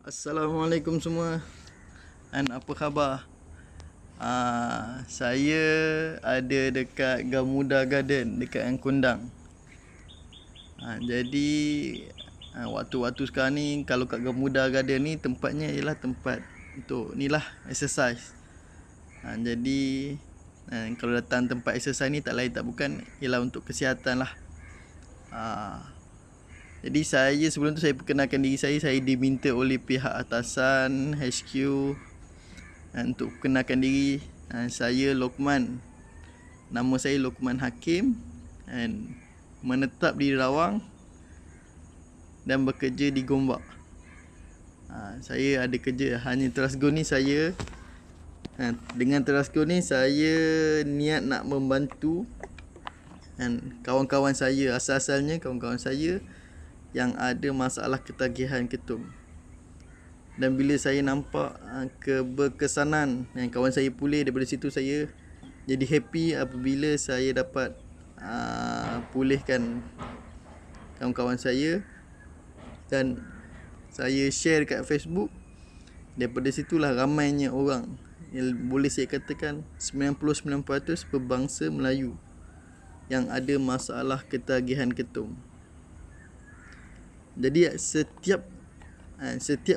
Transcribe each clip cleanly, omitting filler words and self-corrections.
Assalamualaikum semua. Dan apa khabar? Saya ada dekat Gamuda Garden dekat Angkundang. Jadi waktu-waktu sekarang ni kalau kat Gamuda Garden ni tempatnya ialah tempat untuk ni lah exercise. Jadi kalau datang tempat exercise ni tak lain tak bukan ialah untuk kesihatan lah. Jadi saya sebelum tu saya perkenalkan diri saya diminta oleh pihak atasan HQ untuk perkenalkan diri. Saya Lokman. Nama saya Lokman Hakim dan menetap di Rawang dan bekerja di Gombak. Saya ada kerja hanya Terasgo ni saya. Dengan Terasgo ni saya niat nak membantu dan kawan-kawan saya, asal-asalnya kawan-kawan saya yang ada masalah ketagihan ketum. Dan bila saya nampak keberkesanan yang kawan saya pulih, daripada situ saya jadi happy apabila saya dapat pulihkan kawan-kawan saya dan saya share kat Facebook. Daripada situlah ramainya orang, yang boleh saya katakan 99% berbangsa Melayu yang ada masalah ketagihan ketum. Jadi setiap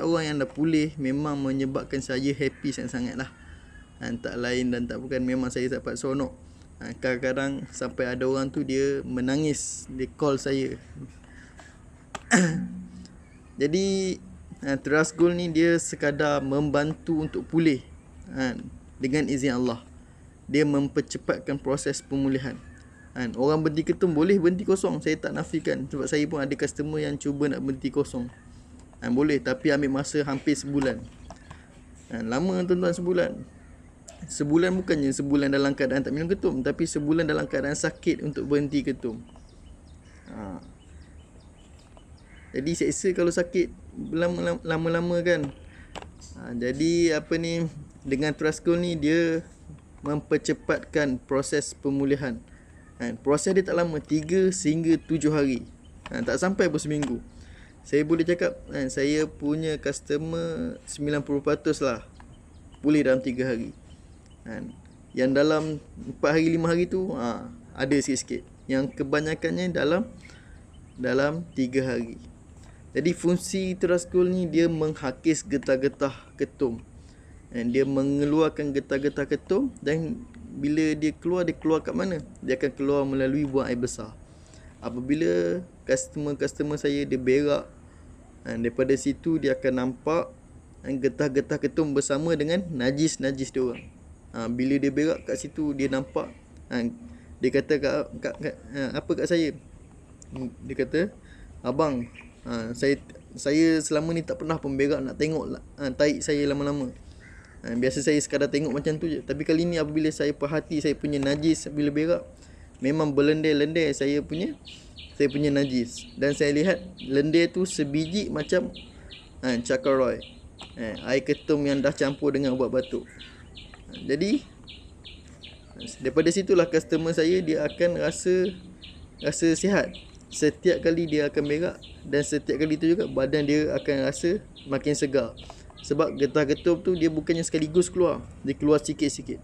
orang yang dah pulih memang menyebabkan saya happy sangat-sangat lah. Tak lain dan tak bukan, memang saya dapat seronok. Kadang-kadang sampai ada orang tu dia menangis, dia call saya. Jadi Terasgol ni dia sekadar membantu untuk pulih dengan izin Allah. Dia mempercepatkan proses pemulihan. Orang berhenti ketum boleh berhenti kosong, saya tak nafikan. Sebab saya pun ada customer yang cuba nak berhenti kosong. Boleh, tapi ambil masa hampir sebulan. Lama tuan-tuan, sebulan bukannya sebulan dalam keadaan tak minum ketum, tapi sebulan dalam keadaan sakit untuk berhenti ketum. Jadi seksa kalau sakit lama-lama kan. Jadi dengan Terasgol ni dia mempercepatkan proses pemulihan. Proses dia tak lama, 3 sehingga 7 hari. Tak sampai pun seminggu. Saya boleh cakap saya punya customer 90% lah pulih dalam 3 hari. Yang dalam 4 hari 5 hari tu ada sikit-sikit. Yang kebanyakannya dalam 3 hari. Jadi fungsi Terasgol ni dia menghakis getah-getah ketum. Dia mengeluarkan getah-getah ketum, dan bila dia keluar kat mana? Dia akan keluar melalui buang air besar. Apabila customer saya dia berak, daripada situ dia akan nampak getah-getah ketum bersama dengan najis-najis dia orang. Bila dia berak kat situ dia nampak, dia kata apa kat saya? Dia kata, "Abang, saya selama ni tak pernah pun berak nak tengok tahi saya lama-lama. Biasa saya sekadar tengok macam tu je. Tapi kali ni apabila saya perhati saya punya najis bila berak, memang berlendir-lendir saya punya najis. Dan saya lihat lendir tu sebiji macam cakaroy, air ketum yang dah campur dengan ubat batuk. Jadi daripada situlah customer saya dia akan rasa sihat. Setiap kali dia akan berak, dan setiap kali tu juga badan dia akan rasa makin segar. Sebab getah ketum tu dia bukannya sekaligus keluar, dia keluar sikit-sikit.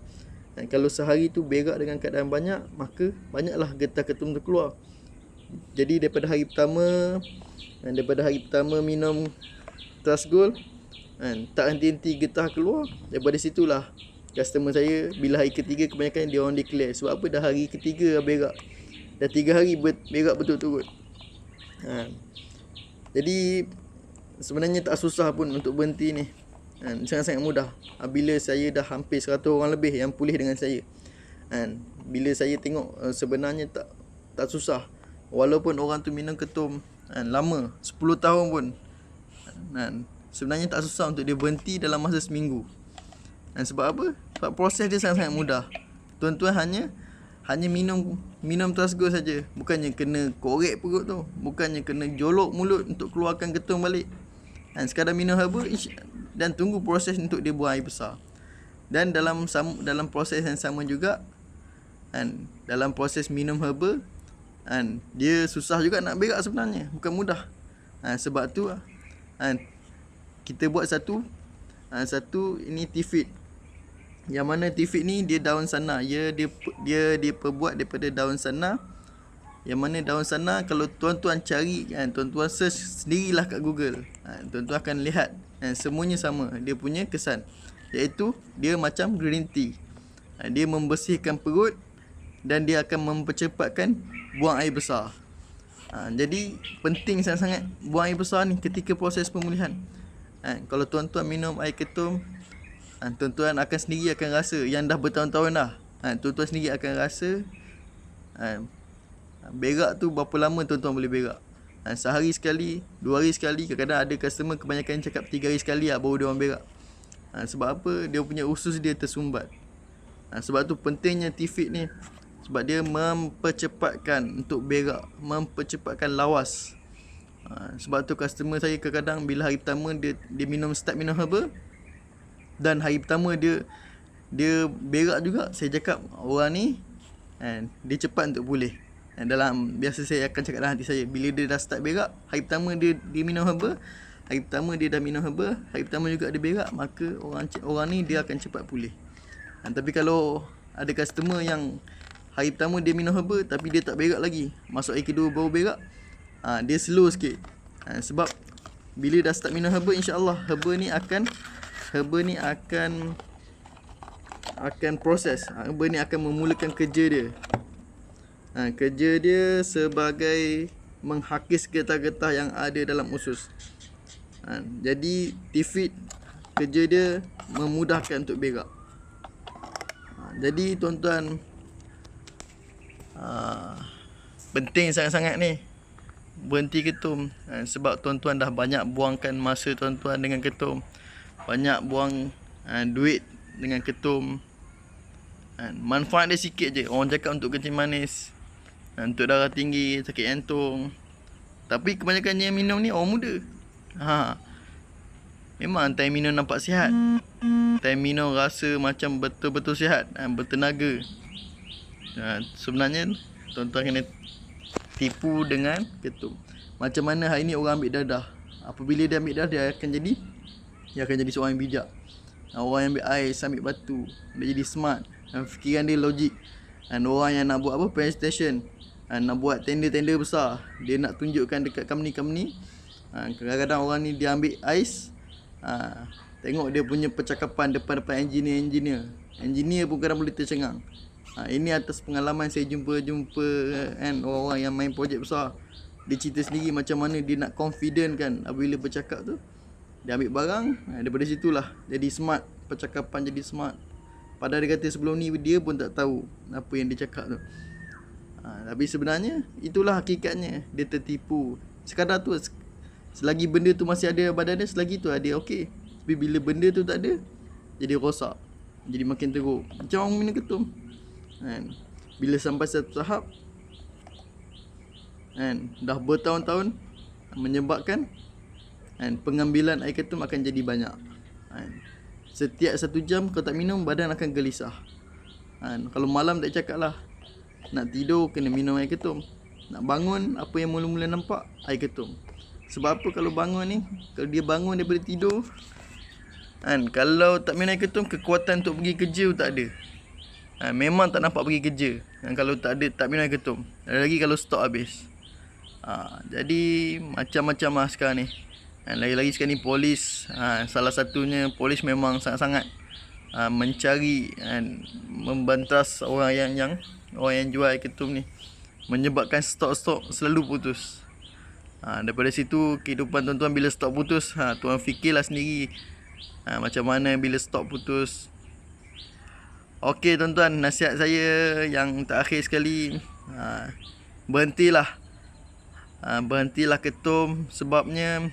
Kalau sehari tu berak dengan keadaan banyak, maka banyaklah getah ketum tu keluar. Jadi daripada hari pertama minum Terasgol, tak henti-henti getah keluar. Daripada situlah customer saya bila hari ketiga kebanyakan dia orang declare. Sebab apa? Dah hari ketiga berak, dah 3 hari berak betul-betul. Jadi sebenarnya tak susah pun untuk berhenti ni. Sangat-sangat mudah. Bila saya dah hampir 100 orang lebih yang pulih dengan saya. Bila saya tengok sebenarnya tak susah. Walaupun orang tu minum ketum lama 10 tahun pun, sebenarnya tak susah untuk dia berhenti dalam masa seminggu. Sebab apa? Sebab proses dia sangat-sangat mudah. Tuan-tuan hanya minum Terasgol saja. Bukannya kena korek perut tu, bukannya kena jolok mulut untuk keluarkan ketum balik. Sekadar minum herba dan tunggu proses untuk dia buang air besar. Dan dalam proses yang sama juga, dalam proses minum herba, dia susah juga nak berak sebenarnya, bukan mudah. Sebab tu kita buat satu ini tifit. Yang mana tifit ni dia daun sana. Dia diperbuat daripada daun sana. Yang mana daun sana kalau tuan-tuan cari kan, tuan-tuan search sendirilah kat Google. Tuan-tuan akan lihat semuanya sama. Dia punya kesan, iaitu dia macam green tea. Dia membersihkan perut dan dia akan mempercepatkan buang air besar. Jadi penting sangat-sangat buang air besar ni ketika proses pemulihan. Kalau tuan-tuan minum air ketum, tuan-tuan akan sendiri akan rasa yang dah bertahun-tahun dah. Tuan-tuan sendiri akan rasa berak tu berapa lama tuan-tuan boleh berak. Sehari sekali, 2 hari sekali. Kadang-kadang ada customer kebanyakan cakap 3 hari sekali baru dia orang berak. Sebab apa? Dia punya usus dia tersumbat. Sebab tu pentingnya tifit ni. Sebab dia mempercepatkan untuk berak, mempercepatkan lawas. Sebab tu customer saya kadang-kadang bila hari pertama dia start minum herba, dan hari pertama dia berak juga, saya cakap orang ni dia cepat untuk pulih. Dalam biasa saya akan cakap dalam hati saya, bila dia dah start berak, hari pertama dia minum herba, hari pertama dia dah minum herba, hari pertama juga dia berak, maka orang ni dia akan cepat pulih. Tapi kalau ada customer yang hari pertama dia minum herba tapi dia tak berak lagi, masuk hari kedua baru berak, dia slow sikit. Sebab bila dah start minum herba, insya-Allah herba ni akan proses. Herba ni akan memulakan kerja dia. Kerja dia sebagai menghakis getah-getah yang ada dalam usus. Jadi tifit kerja dia memudahkan untuk berak. Jadi tuan-tuan, penting sangat-sangat ni berhenti ketum. Sebab tuan-tuan dah banyak buangkan masa tuan-tuan dengan ketum, banyak buang duit dengan ketum. Manfaat dia sikit je. Orang cakap untuk kencing manis, untuk darah tinggi, sakit jantung. Tapi kebanyakannya yang minum ni orang muda. Memang time minum nampak sihat, time minum rasa macam betul-betul sihat, bertenaga. Sebenarnya tuan-tuan kena tipu dengan ketum. Macam mana hari ni orang ambil dadah. Apabila dia ambil dadah, dia akan jadi seorang yang bijak. Orang yang ambil ais, ambil batu, dia jadi smart. Fikiran dia logik. Orang yang nak buat presentation, nak buat tender-tender besar, dia nak tunjukkan dekat company. Kadang-kadang orang ni dia ambil ais, tengok dia punya percakapan depan-depan engineer pun kadang boleh tercengang. Ini atas pengalaman saya jumpa orang-orang yang main projek besar. Dia cerita sendiri macam mana dia nak confident kan apabila bercakap tu. Dia ambil barang, daripada situlah jadi smart, percakapan jadi smart. Padahal dia kata sebelum ni dia pun tak tahu apa yang dia cakap tu. Tapi sebenarnya itulah hakikatnya, dia tertipu. Sekadar tu, selagi benda tu masih ada badan dia, selagi tu ada okey. Tapi bila benda tu tak ada, jadi rosak, jadi makin teruk. Macam orang minum ketum. Bila sampai satu tahap dah bertahun-tahun, menyebabkan pengambilan air ketum akan jadi banyak. Setiap 1 jam kau tak minum, badan akan gelisah. Kalau malam tak cakap lah, nak tidur kena minum air ketum, nak bangun apa yang mula-mula nampak, air ketum. Sebab apa? Kalau bangun ni, kalau dia bangun daripada tidur, kalau tak minum air ketum, kekuatan untuk pergi kerja tak ada. Memang tak nampak pergi kerja kalau tak minum air ketum. Lagi kalau stok habis. Jadi macam-macam lah sekarang ni. Lagi-lagi sekarang ni polis, salah satunya polis memang sangat-sangat mencari membantas orang yang jual air ketum ni, menyebabkan stok-stok selalu putus. Daripada situ kehidupan tuan-tuan bila stok putus, tuan fikirlah sendiri macam mana bila stok putus. Okey tuan-tuan, nasihat saya yang terakhir sekali, berhentilah ketum. Sebabnya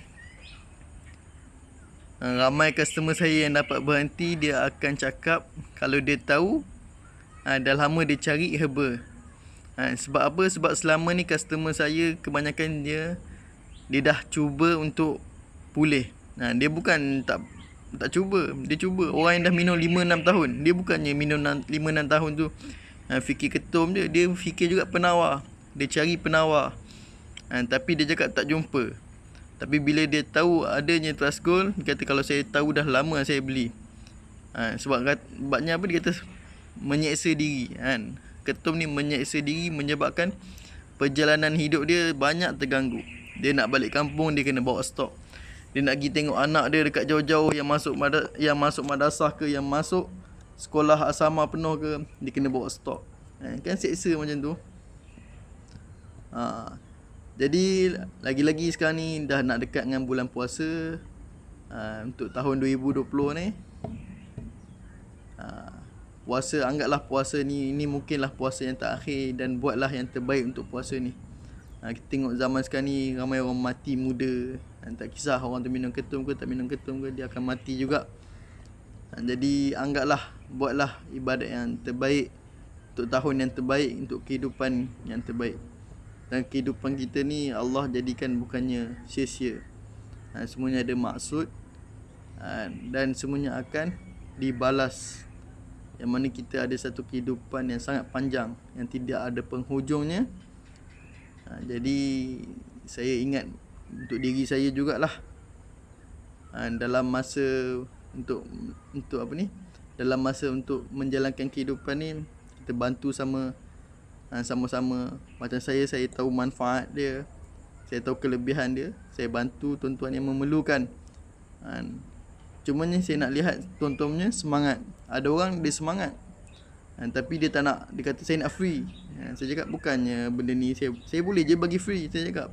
ramai customer saya yang dapat berhenti, dia akan cakap kalau dia tahu dah lama dia cari herba. Sebab apa? Sebab selama ni customer saya kebanyakan dia dah cuba untuk pulih. Dia bukan tak cuba, dia cuba. Orang yang dah minum 5-6 tahun, dia bukannya minum 5-6 tahun tu fikir ketum dia fikir juga penawar. Dia cari penawar, tapi dia cakap tak jumpa. Tapi bila dia tahu adanya Trust Gold, dia kata kalau saya tahu dah lama saya beli. Sebabnya apa, dia kata menyeksa diri kan. Ketum ni menyeksa diri menyebabkan perjalanan hidup dia banyak terganggu. Dia nak balik kampung, dia kena bawa stok. Dia nak pergi tengok anak dia dekat jauh-jauh yang masuk madrasah ke, yang masuk sekolah asrama penuh ke, dia kena bawa stok. Kan seksa macam tu. Jadi lagi-lagi sekarang ni dah nak dekat dengan bulan puasa. Untuk tahun 2020 ni, puasa, anggaplah puasa ni mungkinlah puasa yang terakhir, dan buatlah yang terbaik untuk puasa ni. Kita tengok zaman sekarang ni ramai orang mati muda. Tak kisah orang tu minum ketum ke tak minum ketum ke, dia akan mati juga. Jadi anggaplah, buatlah ibadat yang terbaik untuk tahun yang terbaik, untuk kehidupan yang terbaik. Dan kehidupan kita ni Allah jadikan bukannya sia-sia. Semuanya ada maksud, dan semuanya akan dibalas. Yang mana kita ada satu kehidupan yang sangat panjang, yang tidak ada penghujungnya. Jadi saya ingat untuk diri saya jugalah, dalam masa untuk apa ni, dalam masa untuk menjalankan kehidupan ni, kita bantu sama-sama. Macam saya tahu manfaat dia, saya tahu kelebihan dia, saya bantu tuan-tuan yang memerlukan. Cumanya saya nak lihat tuan-tuannya semangat. Ada orang dia semangat, tapi dia tak nak, dia kata saya nak free. Saya cakap bukannya benda ni saya boleh je bagi free, saya cakap.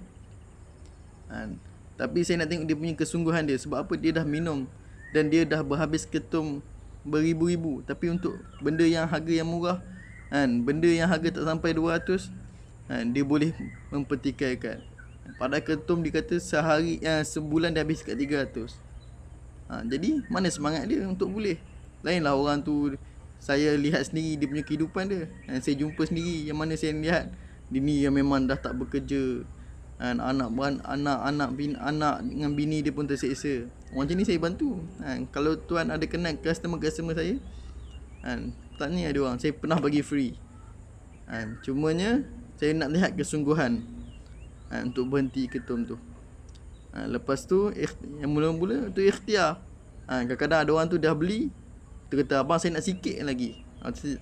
Tapi saya nak tengok dia punya kesungguhan dia. Sebab apa? Dia dah minum dan dia dah berhabis ketum beribu-ribu, tapi untuk benda yang harga yang murah, benda yang harga tak sampai 200, dia boleh mempertikaikan. Padahal ketum dia kata sebulan dia habis kat 300. Jadi mana semangat dia untuk boleh? Lainlah orang tu, saya lihat sendiri dia punya kehidupan dia. Saya jumpa sendiri yang mana saya lihat dia ni yang memang dah tak bekerja. Anak dengan bini dia pun terseksa. Orang macam ni saya bantu. Kalau tuan ada kenal customer saya, tanya ada orang, saya pernah bagi free. Cumanya saya nak lihat kesungguhan untuk berhenti ketum tu. Lepas tu yang mula-mula tu ikhtiar. Kadang-kadang ada orang tu dah beli, dia kata abang saya nak sikit lagi.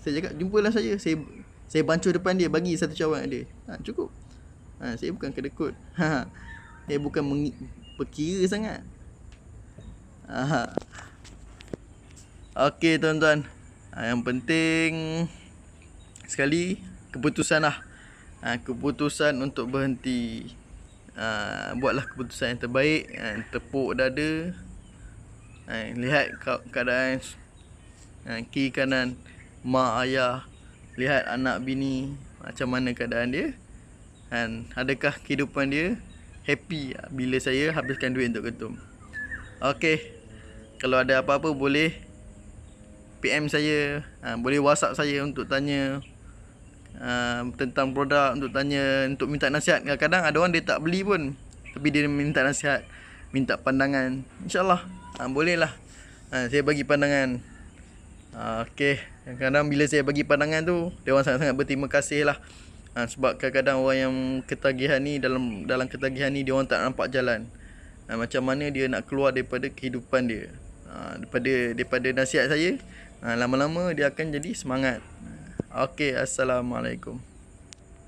Saya cakap jumpalah saya bancuh depan dia, bagi satu cawan dia. Cukup. Saya bukan kedekut. Saya bukan perkira sangat. Okey tuan-tuan, yang penting sekali keputusan lah. Keputusan untuk berhenti. Buatlah keputusan yang terbaik. Tepuk dada. Lihat keadaan kiri kanan, mak ayah, lihat anak bini, macam mana keadaan dia, adakah kehidupan dia happy bila saya habiskan duit untuk ketum. Okey, kalau ada apa-apa boleh PM saya, boleh WhatsApp saya untuk tanya tentang produk, untuk tanya, untuk minta nasihat. Kadang-kadang ada orang dia tak beli pun, tapi dia minta nasihat, minta pandangan. InsyaAllah boleh lah, saya bagi pandangan. Okey, kadang-kadang bila saya bagi pandangan tu, dia orang sangat-sangat berterima kasih lah. Sebab kadang-kadang orang yang ketagihan ni, dalam ketagihan ni dia orang tak nampak jalan. Macam mana dia nak keluar daripada kehidupan dia. Daripada nasihat saya, lama-lama dia akan jadi semangat. Okey, Assalamualaikum.